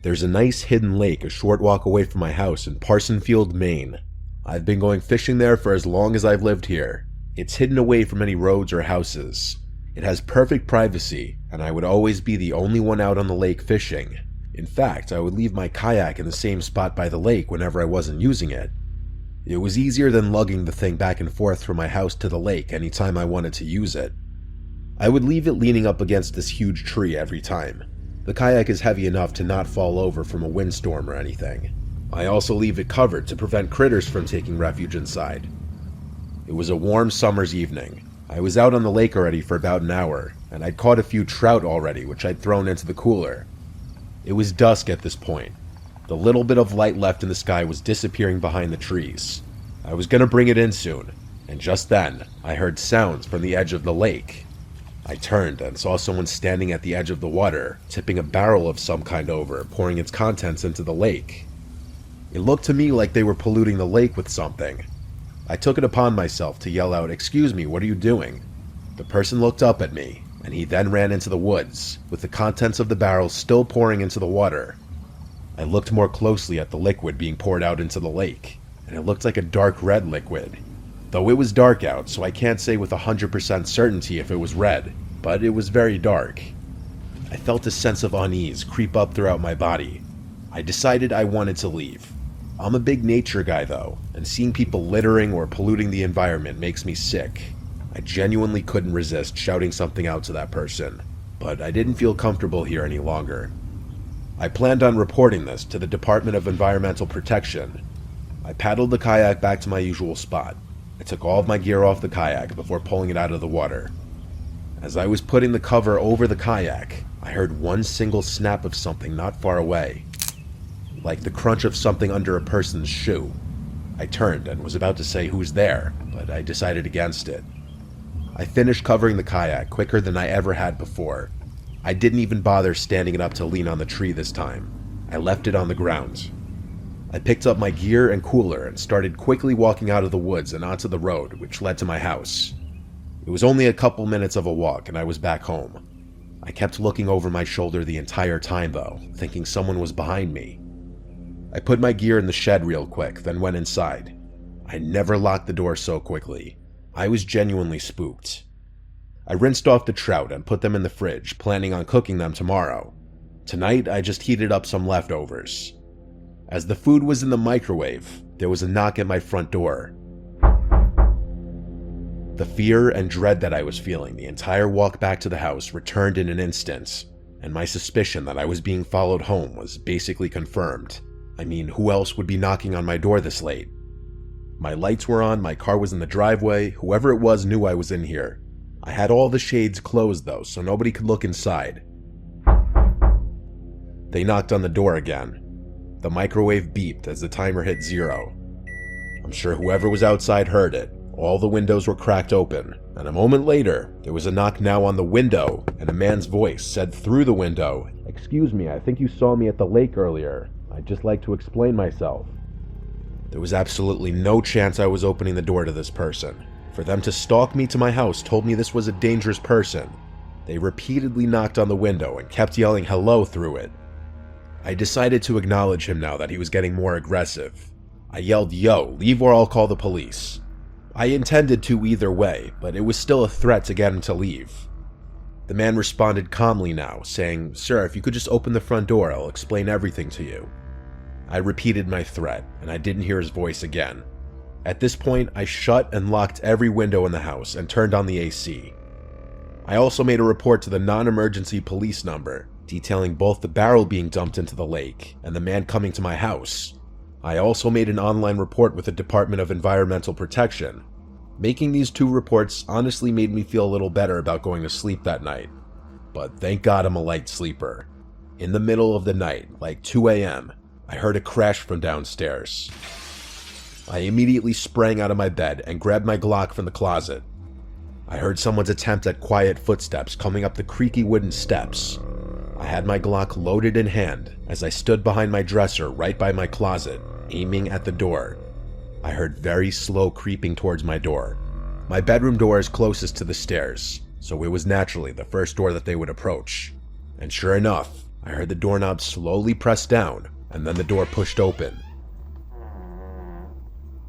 There's a nice hidden lake a short walk away from my house in Parsonfield, Maine. I've been going fishing there for as long as I've lived here. It's hidden away from any roads or houses. It has perfect privacy, and I would always be the only one out on the lake fishing. In fact, I would leave my kayak in the same spot by the lake whenever I wasn't using it. It was easier than lugging the thing back and forth from my house to the lake anytime I wanted to use it. I would leave it leaning up against this huge tree every time. The kayak is heavy enough to not fall over from a windstorm or anything. I also leave it covered to prevent critters from taking refuge inside. It was a warm summer's evening. I was out on the lake already for about an hour, and I'd caught a few trout already, which I'd thrown into the cooler. It was dusk at this point. The little bit of light left in the sky was disappearing behind the trees. I was going to bring it in soon, and just then, I heard sounds from the edge of the lake. I turned and saw someone standing at the edge of the water, tipping a barrel of some kind over, pouring its contents into the lake. It looked to me like they were polluting the lake with something. I took it upon myself to yell out, "Excuse me, what are you doing?" The person looked up at me, and he then ran into the woods, with the contents of the barrel still pouring into the water. I looked more closely at the liquid being poured out into the lake, and it looked like a dark red liquid. Though it was dark out, so I can't say with 100% certainty if it was red, but it was very dark. I felt a sense of unease creep up throughout my body. I decided I wanted to leave. I'm a big nature guy though, and seeing people littering or polluting the environment makes me sick. I genuinely couldn't resist shouting something out to that person, but I didn't feel comfortable here any longer. I planned on reporting this to the Department of Environmental Protection. I paddled the kayak back to my usual spot. I took all of my gear off the kayak before pulling it out of the water. As I was putting the cover over the kayak, I heard one single snap of something not far away, like the crunch of something under a person's shoe. I turned and was about to say who's there, but I decided against it. I finished covering the kayak quicker than I ever had before. I didn't even bother standing it up to lean on the tree this time. I left it on the ground. I picked up my gear and cooler and started quickly walking out of the woods and onto the road, which led to my house. It was only a couple minutes of a walk and I was back home. I kept looking over my shoulder the entire time though, thinking someone was behind me. I put my gear in the shed real quick, then went inside. I never locked the door so quickly. I was genuinely spooked. I rinsed off the trout and put them in the fridge, planning on cooking them tomorrow. Tonight, I just heated up some leftovers. As the food was in the microwave, there was a knock at my front door. The fear and dread that I was feeling the entire walk back to the house returned in an instant, and my suspicion that I was being followed home was basically confirmed. I mean, who else would be knocking on my door this late? My lights were on, my car was in the driveway, whoever it was knew I was in here. I had all the shades closed though, so nobody could look inside. They knocked on the door again. The microwave beeped as the timer hit 0. I'm sure whoever was outside heard it. All the windows were cracked open, and a moment later, there was a knock now on the window, and a man's voice said through the window, "Excuse me, I think you saw me at the lake earlier. I'd just like to explain myself." There was absolutely no chance I was opening the door to this person. For them to stalk me to my house told me this was a dangerous person. They repeatedly knocked on the window and kept yelling hello through it. I decided to acknowledge him now that he was getting more aggressive. I yelled, "Yo, leave or I'll call the police." I intended to either way, but it was still a threat to get him to leave. The man responded calmly now, saying, "Sir, if you could just open the front door, I'll explain everything to you." I repeated my threat, and I didn't hear his voice again. At this point, I shut and locked every window in the house and turned on the AC. I also made a report to the non-emergency police number, detailing both the barrel being dumped into the lake and the man coming to my house. I also made an online report with the Department of Environmental Protection. Making these 2 reports honestly made me feel a little better about going to sleep that night. But thank God I'm a light sleeper. In the middle of the night, like 2 a.m., I heard a crash from downstairs. I immediately sprang out of my bed and grabbed my Glock from the closet. I heard someone's attempt at quiet footsteps coming up the creaky wooden steps. I had my Glock loaded in hand as I stood behind my dresser right by my closet, aiming at the door. I heard very slow creeping towards my door. My bedroom door is closest to the stairs, so it was naturally the first door that they would approach. And sure enough, I heard the doorknob slowly pressed down, and then the door pushed open.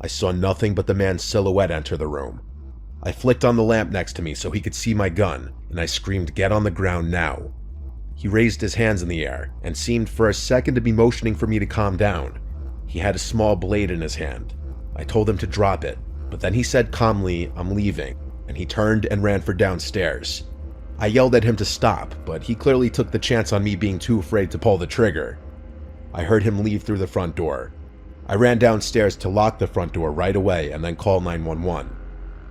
I saw nothing but the man's silhouette enter the room. I flicked on the lamp next to me so he could see my gun, and I screamed, "Get on the ground now." He raised his hands in the air and seemed for a second to be motioning for me to calm down. He had a small blade in his hand. I told him to drop it, but then he said calmly, "I'm leaving," and he turned and ran for downstairs. I yelled at him to stop, but he clearly took the chance on me being too afraid to pull the trigger. I heard him leave through the front door. I ran downstairs to lock the front door right away and then call 911.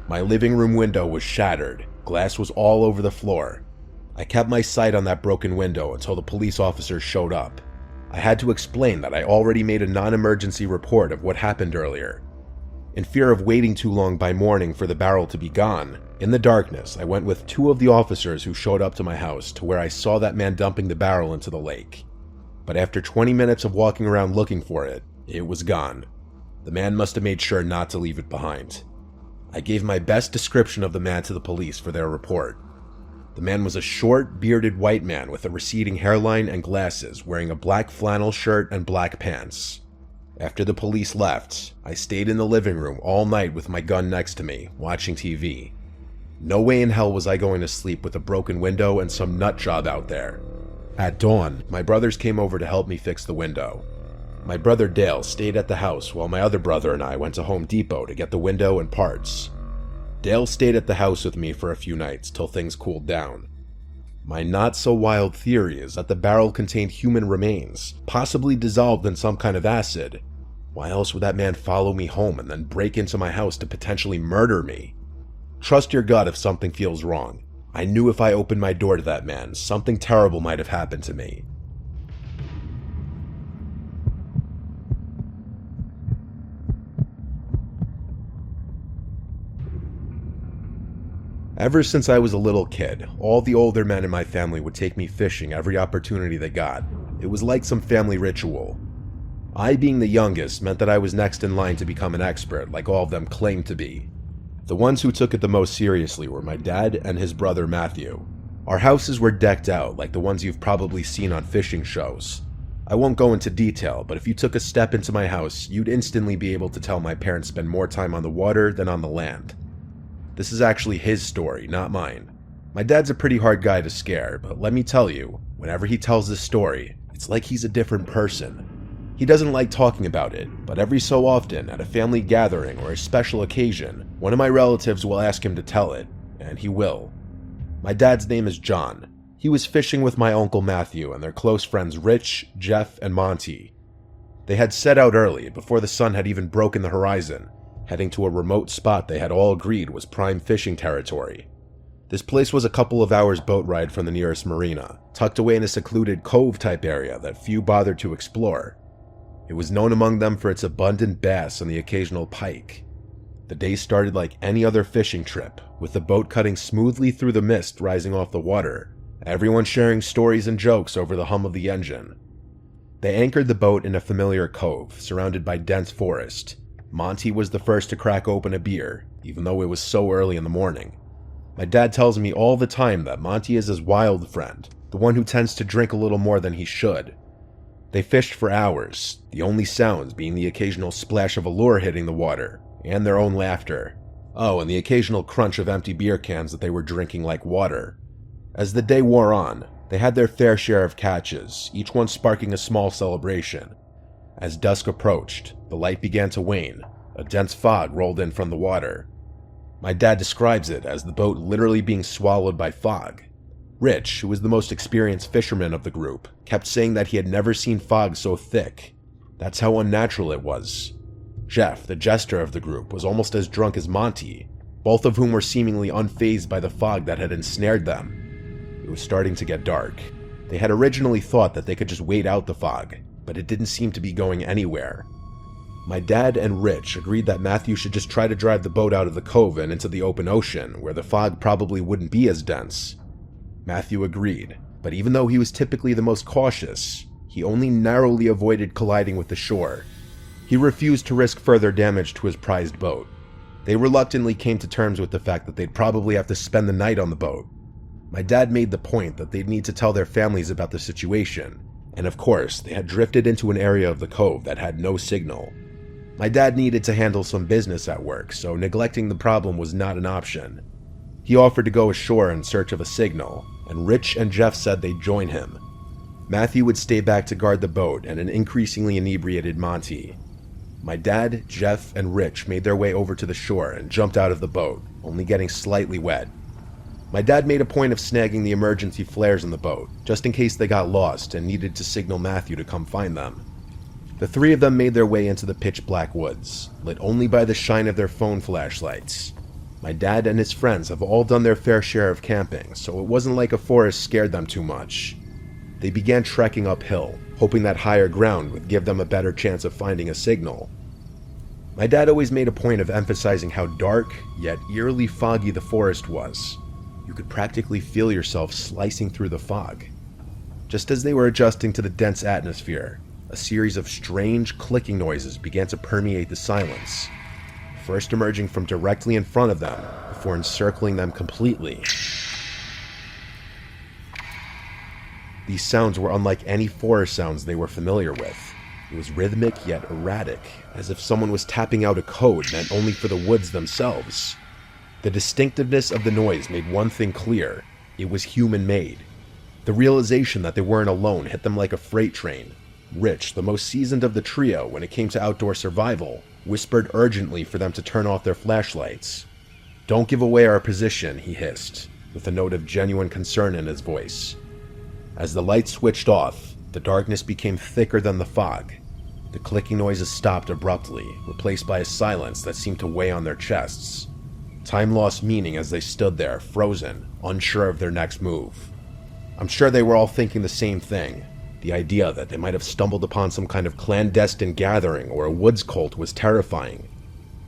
My living room window was shattered. Glass was all over the floor. I kept my sight on that broken window until the police officers showed up. I had to explain that I already made a non-emergency report of what happened earlier. In fear of waiting too long by morning for the barrel to be gone, in the darkness I went with 2 of the officers who showed up to my house to where I saw that man dumping the barrel into the lake. But after 20 minutes of walking around looking for it, it was gone. The man must have made sure not to leave it behind. I gave my best description of the man to the police for their report. The man was a short, bearded white man with a receding hairline and glasses, wearing a black flannel shirt and black pants. After the police left, I stayed in the living room all night with my gun next to me, watching TV. No way in hell was I going to sleep with a broken window and some nut job out there. At dawn, my brothers came over to help me fix the window. My brother Dale stayed at the house while my other brother and I went to Home Depot to get the window and parts. Dale stayed at the house with me for a few nights till things cooled down. My not-so-wild theory is that the barrel contained human remains, possibly dissolved in some kind of acid. Why else would that man follow me home and then break into my house to potentially murder me? Trust your gut if something feels wrong. I knew if I opened my door to that man, something terrible might have happened to me. Ever since I was a little kid, all the older men in my family would take me fishing every opportunity they got. It was like some family ritual. I, being the youngest, meant that I was next in line to become an expert, like all of them claimed to be. The ones who took it the most seriously were my dad and his brother Matthew. Our houses were decked out like the ones you've probably seen on fishing shows. I won't go into detail, but if you took a step into my house, you'd instantly be able to tell my parents spend more time on the water than on the land. This is actually his story, not mine. My dad's a pretty hard guy to scare, but let me tell you, whenever he tells this story, it's like he's a different person. He doesn't like talking about it, but every so often, at a family gathering or a special occasion, one of my relatives will ask him to tell it, and he will. My dad's name is John. He was fishing with my uncle Matthew and their close friends Rich, Jeff, and Monty. They had set out early, before the sun had even broken the horizon, heading to a remote spot they had all agreed was prime fishing territory. This place was a couple of hours boat ride from the nearest marina, tucked away in a secluded cove-type area that few bothered to explore. It was known among them for its abundant bass and the occasional pike. The day started like any other fishing trip, with the boat cutting smoothly through the mist rising off the water, everyone sharing stories and jokes over the hum of the engine. They anchored the boat in a familiar cove, surrounded by dense forest. Monty was the first to crack open a beer, even though it was so early in the morning. My dad tells me all the time that Monty is his wild friend, the one who tends to drink a little more than he should. They fished for hours, the only sounds being the occasional splash of a lure hitting the water, and their own laughter. Oh, and the occasional crunch of empty beer cans that they were drinking like water. As the day wore on, they had their fair share of catches, each one sparking a small celebration. As dusk approached, the light began to wane. A dense fog rolled in from the water. My dad describes it as the boat literally being swallowed by fog. Rich, who was the most experienced fisherman of the group, kept saying that he had never seen fog so thick. That's how unnatural it was. Jeff, the jester of the group, was almost as drunk as Monty, both of whom were seemingly unfazed by the fog that had ensnared them. It was starting to get dark. They had originally thought that they could just wait out the fog, but it didn't seem to be going anywhere. My dad and Rich agreed that Matthew should just try to drive the boat out of the cove and into the open ocean, where the fog probably wouldn't be as dense. Matthew agreed, but even though he was typically the most cautious, he only narrowly avoided colliding with the shore. He refused to risk further damage to his prized boat. They reluctantly came to terms with the fact that they'd probably have to spend the night on the boat. My dad made the point that they'd need to tell their families about the situation, and of course, they had drifted into an area of the cove that had no signal. My dad needed to handle some business at work, so neglecting the problem was not an option. He offered to go ashore in search of a signal, and Rich and Jeff said they'd join him. Matthew would stay back to guard the boat and an increasingly inebriated Monty. My dad, Jeff, and Rich made their way over to the shore and jumped out of the boat, only getting slightly wet. My dad made a point of snagging the emergency flares in the boat, just in case they got lost and needed to signal Matthew to come find them. The three of them made their way into the pitch-black woods, lit only by the shine of their phone flashlights. My dad and his friends have all done their fair share of camping, so it wasn't like a forest scared them too much. They began trekking uphill, hoping that higher ground would give them a better chance of finding a signal. My dad always made a point of emphasizing how dark, yet eerily foggy the forest was. You could practically feel yourself slicing through the fog. Just as they were adjusting to the dense atmosphere, a series of strange clicking noises began to permeate the silence, first emerging from directly in front of them before encircling them completely. These sounds were unlike any forest sounds they were familiar with. It was rhythmic yet erratic, as if someone was tapping out a code meant only for the woods themselves. The distinctiveness of the noise made one thing clear: it was human-made. The realization that they weren't alone hit them like a freight train. Rich, the most seasoned of the trio when it came to outdoor survival, whispered urgently for them to turn off their flashlights. "Don't give away our position," he hissed, with a note of genuine concern in his voice. As the lights switched off, the darkness became thicker than the fog. The clicking noises stopped abruptly, replaced by a silence that seemed to weigh on their chests. Time lost meaning as they stood there, frozen, unsure of their next move. I'm sure they were all thinking the same thing. The idea that they might have stumbled upon some kind of clandestine gathering or a woods cult was terrifying.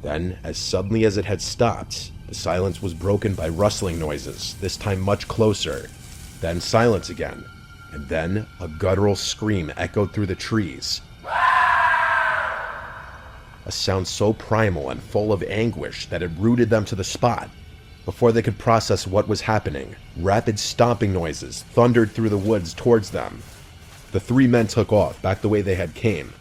Then, as suddenly as it had stopped, the silence was broken by rustling noises, this time much closer. Then silence again, and then a guttural scream echoed through the trees. A sound so primal and full of anguish that it rooted them to the spot. Before they could process what was happening, rapid stomping noises thundered through the woods towards them. The three men took off, back the way they had came.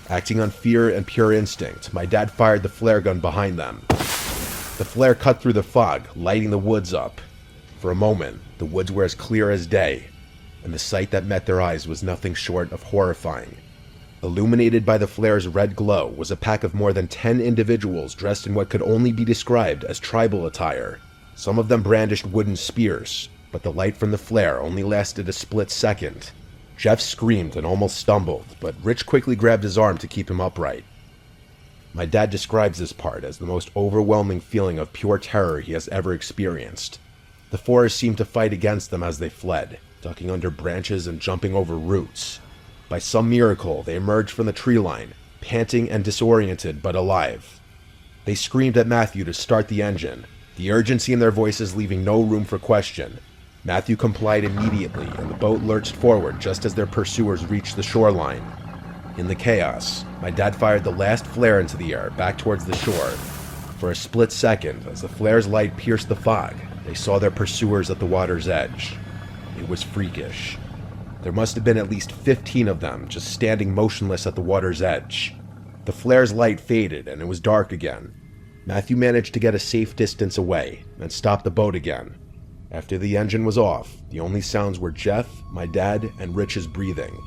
Acting on fear and pure instinct, my dad fired the flare gun behind them. The flare cut through the fog, lighting the woods up. For a moment, the woods were as clear as day, and the sight that met their eyes was nothing short of horrifying. Illuminated by the flare's red glow was a pack of more than 10 individuals dressed in what could only be described as tribal attire. Some of them brandished wooden spears, but the light from the flare only lasted a split second. Jeff screamed and almost stumbled, but Rich quickly grabbed his arm to keep him upright. My dad describes this part as the most overwhelming feeling of pure terror he has ever experienced. The forest seemed to fight against them as they fled, ducking under branches and jumping over roots. By some miracle, they emerged from the tree line, panting and disoriented but alive. They screamed at Matthew to start the engine, the urgency in their voices leaving no room for question. Matthew complied immediately, and the boat lurched forward just as their pursuers reached the shoreline. In the chaos, my dad fired the last flare into the air, back towards the shore. For a split second, as the flare's light pierced the fog, they saw their pursuers at the water's edge. It was freakish. There must have been at least 15 of them, just standing motionless at the water's edge. The flare's light faded, and it was dark again. Matthew managed to get a safe distance away, and stopped the boat again. After the engine was off, the only sounds were Jeff, my dad, and Rich's breathing.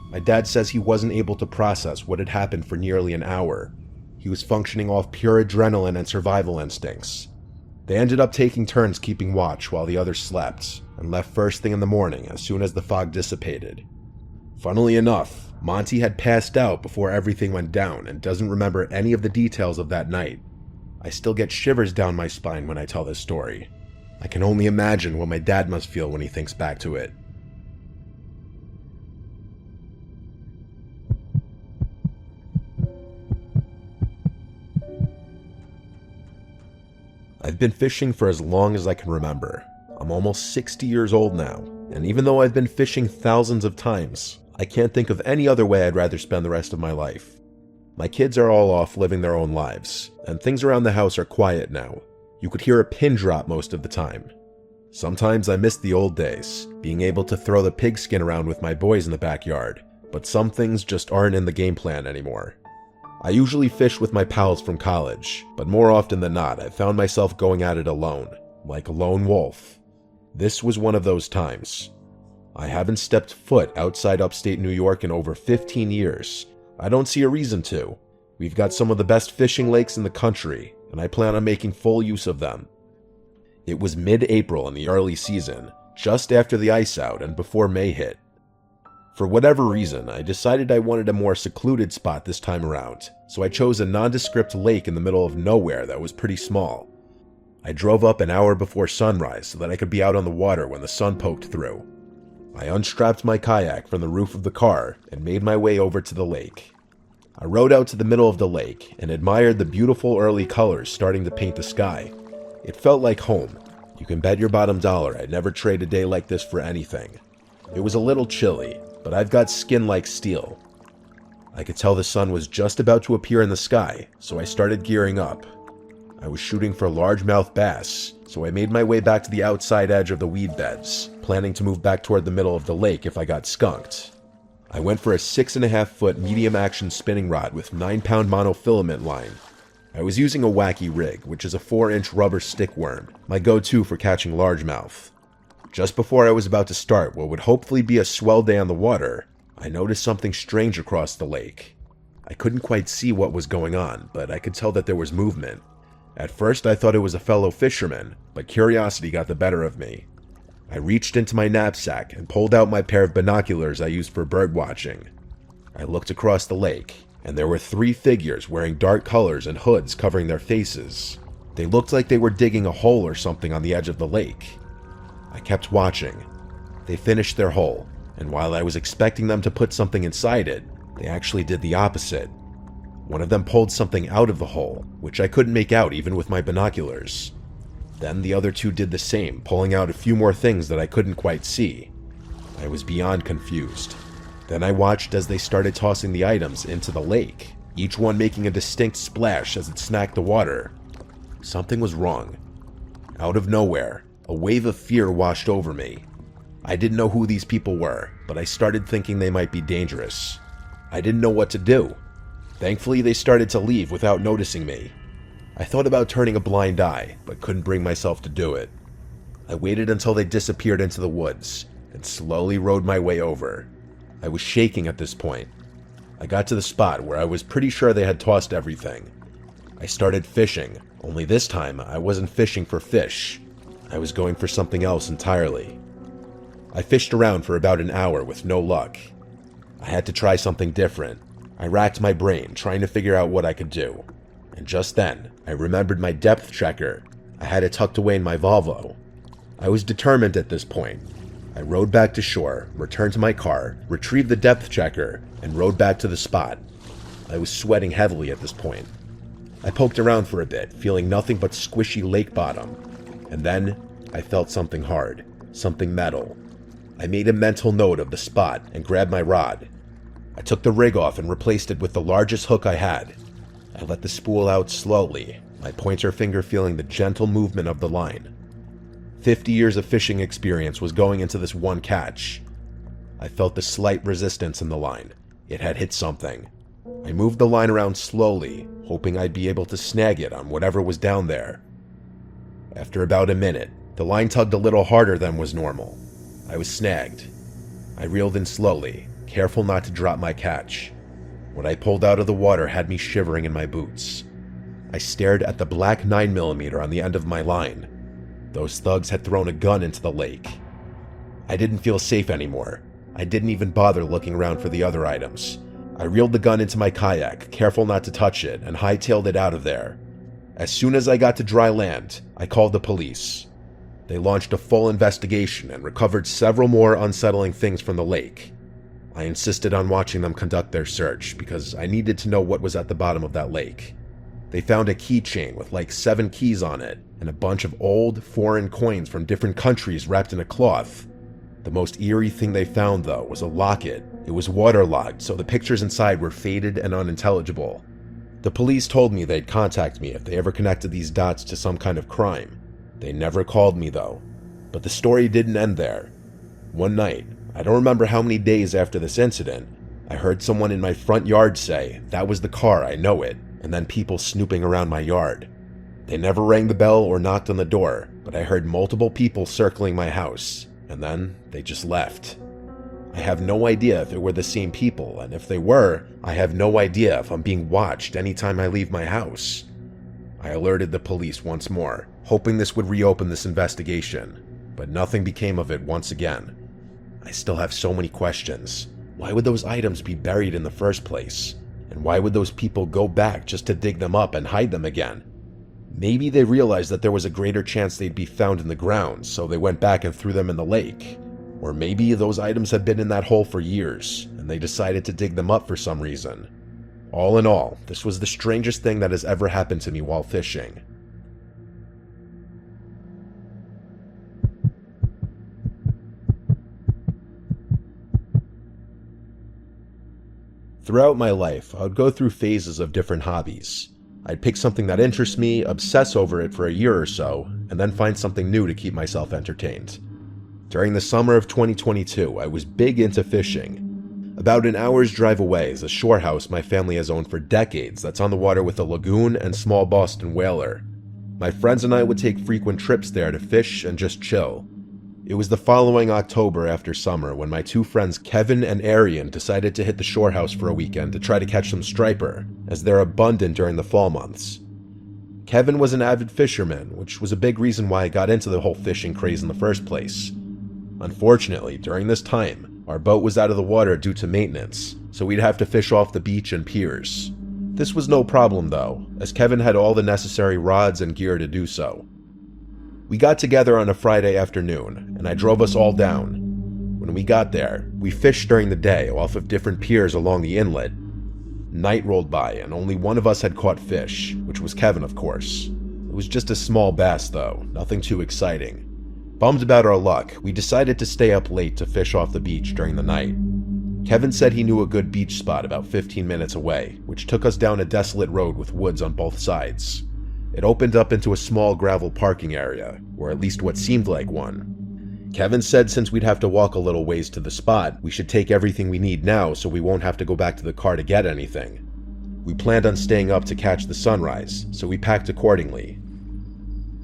My dad says he wasn't able to process what had happened for nearly an hour. He was functioning off pure adrenaline and survival instincts. They ended up taking turns keeping watch while the others slept, and left first thing in the morning as soon as the fog dissipated. Funnily enough, Monty had passed out before everything went down and doesn't remember any of the details of that night. I still get shivers down my spine when I tell this story. I can only imagine what my dad must feel when he thinks back to it. I've been fishing for as long as I can remember. I'm almost 60 years old now, and even though I've been fishing thousands of times, I can't think of any other way I'd rather spend the rest of my life. My kids are all off living their own lives, and things around the house are quiet now. You could hear a pin drop most of the time. Sometimes I miss the old days, being able to throw the pigskin around with my boys in the backyard, but some things just aren't in the game plan anymore. I usually fish with my pals from college, but more often than not, I found myself going at it alone, like a lone wolf. This was one of those times. I haven't stepped foot outside upstate New York in over 15 years. I don't see a reason to. We've got some of the best fishing lakes in the country, and I plan on making full use of them. It was mid-April in the early season, just after the ice out and before May hit. For whatever reason, I decided I wanted a more secluded spot this time around, so I chose a nondescript lake in the middle of nowhere that was pretty small. I drove up an hour before sunrise so that I could be out on the water when the sun poked through. I unstrapped my kayak from the roof of the car and made my way over to the lake. I rode out to the middle of the lake and admired the beautiful early colors starting to paint the sky. It felt like home. You can bet your bottom dollar I'd never trade a day like this for anything. It was a little chilly, but I've got skin like steel. I could tell the sun was just about to appear in the sky, so I started gearing up. I was shooting for largemouth bass, so I made my way back to the outside edge of the weed beds, planning to move back toward the middle of the lake if I got skunked. I went for a 6.5-foot medium-action spinning rod with 9-pound monofilament line. I was using a wacky rig, which is a 4-inch rubber stick worm, my go-to for catching largemouth. Just before I was about to start what would hopefully be a swell day on the water, I noticed something strange across the lake. I couldn't quite see what was going on, but I could tell that there was movement. At first I thought it was a fellow fisherman, but curiosity got the better of me. I reached into my knapsack and pulled out my pair of binoculars I used for bird watching. I looked across the lake, and there were 3 figures wearing dark colors and hoods covering their faces. They looked like they were digging a hole or something on the edge of the lake. I kept watching. They finished their hole, and while I was expecting them to put something inside it, they actually did the opposite. One of them pulled something out of the hole, which I couldn't make out even with my binoculars. Then the other 2 did the same, pulling out a few more things that I couldn't quite see. I was beyond confused. Then I watched as they started tossing the items into the lake, each one making a distinct splash as it smacked the water. Something was wrong. Out of nowhere, a wave of fear washed over me. I didn't know who these people were, but I started thinking they might be dangerous. I didn't know what to do. Thankfully, they started to leave without noticing me. I thought about turning a blind eye, but couldn't bring myself to do it. I waited until they disappeared into the woods, and slowly rode my way over. I was shaking at this point. I got to the spot where I was pretty sure they had tossed everything. I started fishing, only this time I wasn't fishing for fish. I was going for something else entirely. I fished around for about an hour with no luck. I had to try something different. I racked my brain, trying to figure out what I could do. And just then, I remembered my depth checker. I had it tucked away in my Volvo. I was determined at this point. I rode back to shore, returned to my car, retrieved the depth checker, and rode back to the spot. I was sweating heavily at this point. I poked around for a bit, feeling nothing but squishy lake bottom. And then, I felt something hard, something metal. I made a mental note of the spot and grabbed my rod. I took the rig off and replaced it with the largest hook I had. I let the spool out slowly, my pointer finger feeling the gentle movement of the line. 50 years of fishing experience was going into this one catch. I felt the slight resistance in the line. It had hit something. I moved the line around slowly, hoping I'd be able to snag it on whatever was down there. After about a minute, the line tugged a little harder than was normal. I was snagged. I reeled in slowly, careful not to drop my catch. What I pulled out of the water had me shivering in my boots. I stared at the black 9mm on the end of my line. Those thugs had thrown a gun into the lake. I didn't feel safe anymore. I didn't even bother looking around for the other items. I reeled the gun into my kayak, careful not to touch it, and hightailed it out of there. As soon as I got to dry land, I called the police. They launched a full investigation and recovered several more unsettling things from the lake. I insisted on watching them conduct their search because I needed to know what was at the bottom of that lake. They found a keychain with like 7 keys on it and a bunch of old, foreign coins from different countries wrapped in a cloth. The most eerie thing they found, though, was a locket. It was waterlogged, so the pictures inside were faded and unintelligible. The police told me they'd contact me if they ever connected these dots to some kind of crime. They never called me, though. But the story didn't end there. One night, I don't remember how many days after this incident, I heard someone in my front yard say, "That was the car, I know it," and then people snooping around my yard. They never rang the bell or knocked on the door, but I heard multiple people circling my house, and then they just left. I have no idea if it were the same people, and if they were, I have no idea if I'm being watched anytime I leave my house. I alerted the police once more, hoping this would reopen this investigation, but nothing became of it once again. I still have so many questions. Why would those items be buried in the first place? And why would those people go back just to dig them up and hide them again? Maybe they realized that there was a greater chance they'd be found in the ground, so they went back and threw them in the lake. Or maybe those items had been in that hole for years, and they decided to dig them up for some reason. All in all, this was the strangest thing that has ever happened to me while fishing. Throughout my life, I would go through phases of different hobbies. I'd pick something that interests me, obsess over it for a year or so, and then find something new to keep myself entertained. During the summer of 2022, I was big into fishing. About an hour's drive away is a shore house my family has owned for decades that's on the water with a lagoon and small Boston whaler. My friends and I would take frequent trips there to fish and just chill. It was the following October after summer when my two friends Kevin and Arian decided to hit the shore house for a weekend to try to catch some striper, as they're abundant during the fall months. Kevin was an avid fisherman, which was a big reason why I got into the whole fishing craze in the first place. Unfortunately, during this time, our boat was out of the water due to maintenance, so we'd have to fish off the beach and piers. This was no problem though, as Kevin had all the necessary rods and gear to do so. We got together on a Friday afternoon, and I drove us all down. When we got there, we fished during the day off of different piers along the inlet. Night rolled by, and only one of us had caught fish, which was Kevin, of course. It was just a small bass though, nothing too exciting. Bummed about our luck, we decided to stay up late to fish off the beach during the night. Kevin said he knew a good beach spot about 15 minutes away, which took us down a desolate road with woods on both sides. It opened up into a small gravel parking area, or at least what seemed like one. Kevin said since we'd have to walk a little ways to the spot, we should take everything we need now so we won't have to go back to the car to get anything. We planned on staying up to catch the sunrise, so we packed accordingly.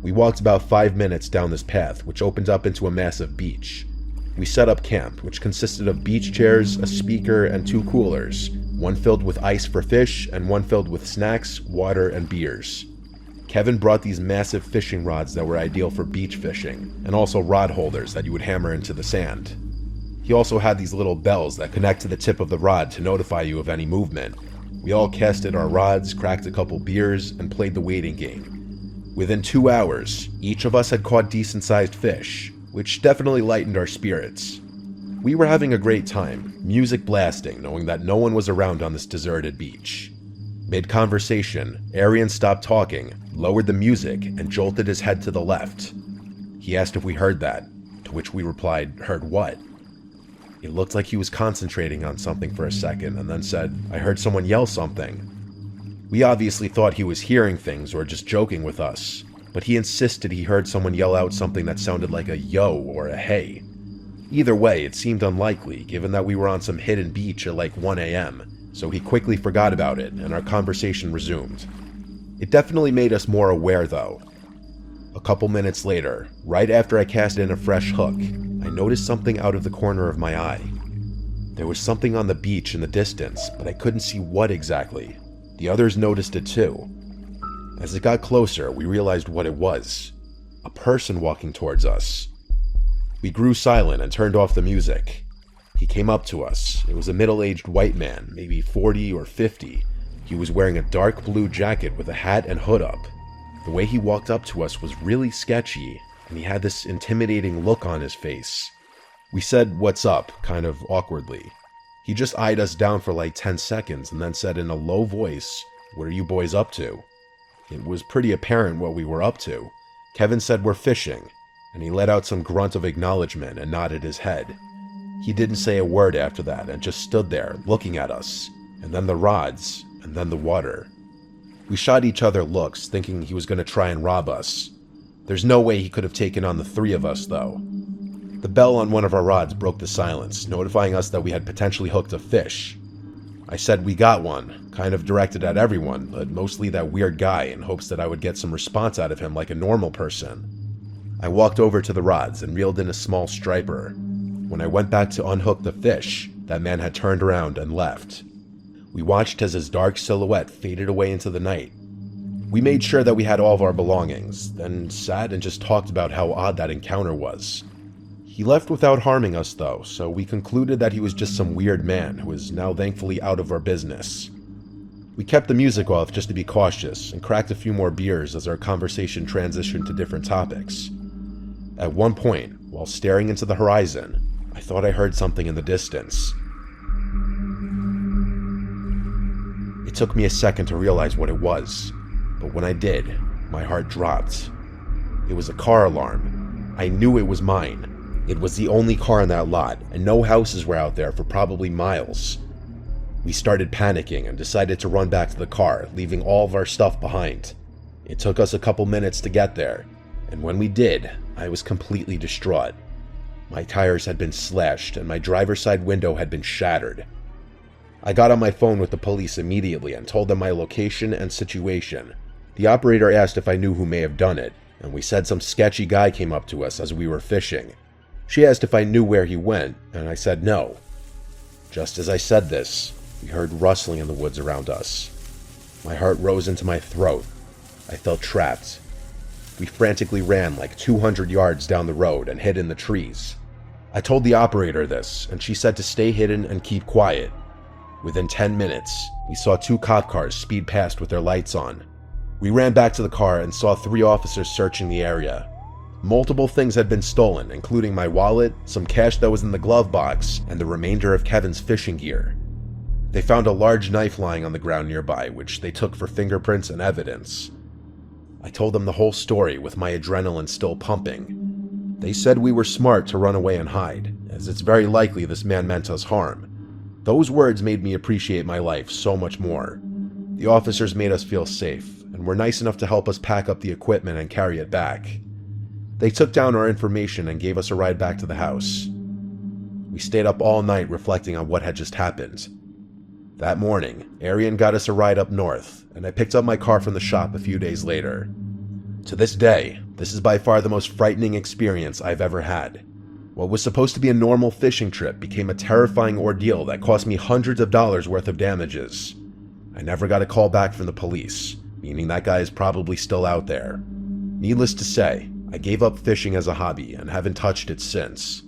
We walked about 5 minutes down this path, which opened up into a massive beach. We set up camp, which consisted of beach chairs, a speaker, and 2 coolers, one filled with ice for fish and one filled with snacks, water, and beers. Kevin brought these massive fishing rods that were ideal for beach fishing, and also rod holders that you would hammer into the sand. He also had these little bells that connect to the tip of the rod to notify you of any movement. We all casted our rods, cracked a couple beers, and played the waiting game. Within 2 hours, each of us had caught decent-sized fish, which definitely lightened our spirits. We were having a great time, music blasting, knowing that no one was around on this deserted beach. Mid-conversation, Arian stopped talking, lowered the music, and jolted his head to the left. He asked if we heard that, to which we replied, "Heard what?" It looked like he was concentrating on something for a second, and then said, "I heard someone yell something." We obviously thought he was hearing things or just joking with us, but he insisted he heard someone yell out something that sounded like a yo or a hey. Either way, it seemed unlikely, given that we were on some hidden beach at like 1 a.m., so he quickly forgot about it, and our conversation resumed. It definitely made us more aware though. A couple minutes later, right after I cast in a fresh hook, I noticed something out of the corner of my eye. There was something on the beach in the distance, but I couldn't see what exactly. The others noticed it too. As it got closer, we realized what it was. A person walking towards us. We grew silent and turned off the music. He came up to us. It was a middle-aged white man, maybe 40 or 50. He was wearing a dark blue jacket with a hat and hood up. The way he walked up to us was really sketchy, and he had this intimidating look on his face. We said, "What's up?" kind of awkwardly. He just eyed us down for like 10 seconds and then said in a low voice, "What are you boys up to?" It was pretty apparent what we were up to. Kevin said we're fishing, and he let out some grunt of acknowledgement and nodded his head. He didn't say a word after that and just stood there, looking at us, and then the rods, and then the water. We shot each other looks, thinking he was going to try and rob us. There's no way he could have taken on the three of us, though. The bell on one of our rods broke the silence, notifying us that we had potentially hooked a fish. I said we got one, kind of directed at everyone, but mostly that weird guy in hopes that I would get some response out of him like a normal person. I walked over to the rods and reeled in a small striper. When I went back to unhook the fish, that man had turned around and left. We watched as his dark silhouette faded away into the night. We made sure that we had all of our belongings, then sat and just talked about how odd that encounter was. He left without harming us though, so we concluded that he was just some weird man who is now thankfully out of our business. We kept the music off just to be cautious, and cracked a few more beers as our conversation transitioned to different topics. At one point, while staring into the horizon, I thought I heard something in the distance. It took me a second to realize what it was, but when I did, my heart dropped. It was a car alarm. I knew it was mine. It was the only car in that lot, and no houses were out there for probably miles. We started panicking and decided to run back to the car, leaving all of our stuff behind. It took us a couple minutes to get there, and when we did, I was completely distraught. My tires had been slashed, and my driver's side window had been shattered. I got on my phone with the police immediately and told them my location and situation. The operator asked if I knew who may have done it, and we said some sketchy guy came up to us as we were fishing. She asked if I knew where he went, and I said no. Just as I said this, we heard rustling in the woods around us. My heart rose into my throat. I felt trapped. We frantically ran like 200 yards down the road and hid in the trees. I told the operator this, and she said to stay hidden and keep quiet. Within 10 minutes, we saw 2 cop cars speed past with their lights on. We ran back to the car and saw 3 officers searching the area. Multiple things had been stolen, including my wallet, some cash that was in the glove box, and the remainder of Kevin's fishing gear. They found a large knife lying on the ground nearby, which they took for fingerprints and evidence. I told them the whole story with my adrenaline still pumping. They said we were smart to run away and hide, as it's very likely this man meant us harm. Those words made me appreciate my life so much more. The officers made us feel safe, and were nice enough to help us pack up the equipment and carry it back. They took down our information and gave us a ride back to the house. We stayed up all night reflecting on what had just happened. That morning, Arian got us a ride up north, and I picked up my car from the shop a few days later. To this day, this is by far the most frightening experience I've ever had. What was supposed to be a normal fishing trip became a terrifying ordeal that cost me hundreds of dollars worth of damages. I never got a call back from the police, meaning that guy is probably still out there. Needless to say, I gave up fishing as a hobby and haven't touched it since.